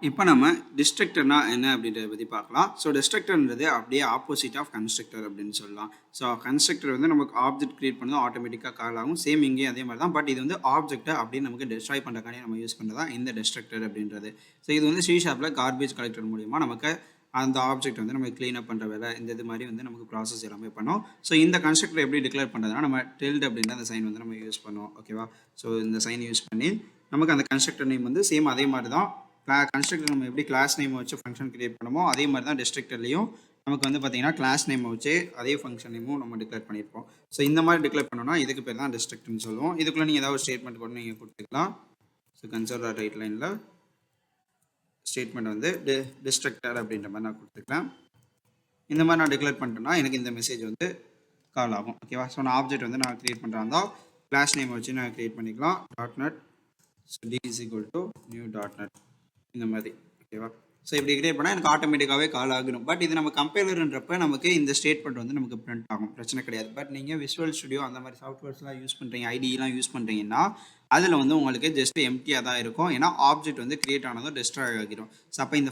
இப்போ நம்ம டிஸ்ட்ரக்டர்னா என்ன அப்படின்றத பற்றி பார்க்கலாம். ஸோ டிஸ்ட்ரக்டர்ன்றது அப்படியே ஆப்போசிட் ஆஃப் கன்ஸ்ட்ரக்டர் அப்படின்னு சொல்லலாம். ஸோ கன்ஸ்ட்ரக்டர் வந்து நமக்கு ஆப்ஜெக்ட் கிரியேட் பண்ணதும் ஆட்டோமேட்டிக்காக கால் ஆகும். சேம் இங்கேயும் அதே மாதிரி தான். பட் இது வந்து ஆப்ஜெக்ட்டை அப்படியே நமக்கு டெஸ்ட்ராய் பண்ணுறக்காண்டி நம்ம யூஸ் பண்ணுறது தான் இந்த டிஸ்ட்ரக்டர் அப்படின்றது. ஸோ இது வந்து சி ஷார்ப்பில் கார்பேஜ் கலெக்டர் மூலிமா நமக்கு அந்த ஆப்ஜெக்ட் வந்து நம்ம க்ளீன் அப் பண்ணுற வேலை இந்த இது மாதிரி வந்து நமக்கு ப்ராசஸ் எல்லாமே பண்ணோம். ஸோ இந்த கன்ஸ்ட்ரக்டர் எப்படி டிக்ளேர் பண்ணுறதுனா நம்ம டில்ட் அப்படின்ற அந்த சைன் வந்து நம்ம யூஸ் பண்ணுவோம். ஓகேவா? ஸோ இந்த சைன் யூஸ் பண்ணி நமக்கு அந்த கன்ஸ்ட்ரக்டர் நேம் வந்து சேம் அதே மாதிரி தான். கன்ஸ்ட்ரக்டர் நம்ம எப்படி கிளாஸ் நேம் வச்சு ஃபங்க்ஷன் கிரியேட் பண்ணுமோ அதே மாதிரி தான் டிஸ்ட்ரக்டர்லையும் நமக்கு வந்து பார்த்தீங்கன்னா கிளாஸ் நேம் வச்சு அதே ஃபங்க்ஷன் நேமும் நம்ம டிக்ளேர் பண்ணியிருப்போம். ஸோ இந்த மாதிரி டிக்ளேர் பண்ணோம்னா இதுக்கு பேர் தான் டிஸ்ட்ரக்டர்னு சொல்லுவோம். இதுக்குள்ளே நீங்கள் ஏதாவது ஸ்டேட்மெண்ட் கூட நீங்கள் கொடுத்துக்கலாம். ஸோ கன்சோல் ரைட் லைனில் ஸ்டேட்மெண்ட் வந்து டிஸ்ட்ரக்டர் அப்படின்ற மாதிரி நான் கொடுத்துக்கிறேன். இந்த மாதிரி நான் டிக்ளேர் பண்ணிட்டேன்னா எனக்கு இந்த மெசேஜ் வந்து கால் ஆகும். ஓகேவா? ஸோ நான் ஆப்ஜெக்ட் வந்து நான் கிரியேட் பண்ணுறாங்க கிளாஸ் நேம் வச்சு நான் கிரியேட் பண்ணிக்கலாம். .NET d is equal to new .NET இந்த மாதிரி. ஓகேவா? ஸோ இப்படி கிரியேட் பண்ணால் எனக்கு ஆட்டோமேட்டிக்காகவே கால் ஆகணும். பட் இது நம்ம கம்பைலர்ன்றப்ப நமக்கு இந்த ஸ்டேட்மெண்ட் வந்து நமக்கு பிரிண்ட் ஆகும், பிரச்சனை கிடையாது. பட் நீங்கள் விஷுவல் ஸ்டுடியோ அந்த மாதிரி சாஃப்ட்வேர்ஸ்லாம் யூஸ் பண்ணுறீங்க, ஐடிலாம் யூஸ் பண்ணுறீங்கன்னா அதில் வந்து உங்களுக்கு ஜஸ்ட் எம்டியாக தான் இருக்கும். ஏன்னா ஆப்ஜெக்ட் வந்து கிரியேட் ஆனதும் டிஸ்ட்ராய் ஆகிடும். ஸோ அப்போ இந்த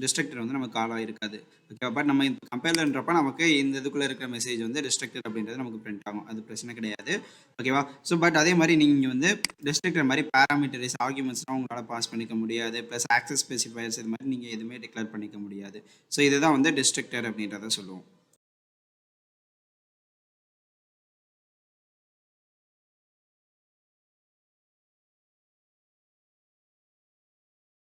டிஸ்ட்ரக்டர் வந்து நமக்கு காலாக இருக்காது. ஓகே, பட் நம்ம இந்த கம்பைலர்ன்றப்ப நமக்கு இந்த இதுக்குள்ளே இருக்கிற மெசேஜ் வந்து டிஸ்ட்ரக்டர் அப்படின்றது நமக்கு பிரிண்ட் ஆகும், அது பிரச்சனை கிடையாது. ஓகேவா? ஸோ பட் அதே மாதிரி நீங்கள் வந்து டிஸ்ட்ரக்டர் மாதிரி பேராமீட்டரைஸ் ஆர்குமெண்ட்ஸ்லாம் உங்களால் பாஸ் பண்ணிக்க முடியாது. ப்ளஸ் ஆக்சஸ் ஸ்பெசிஃபயர்ஸ் இது மாதிரி நீங்கள் எதுவுமே டிக்ளேர் பண்ணிக்க முடியாது. ஸோ இதுதான் வந்து டிஸ்ட்ரக்டர் அப்படின்றத சொல்லுவோம்.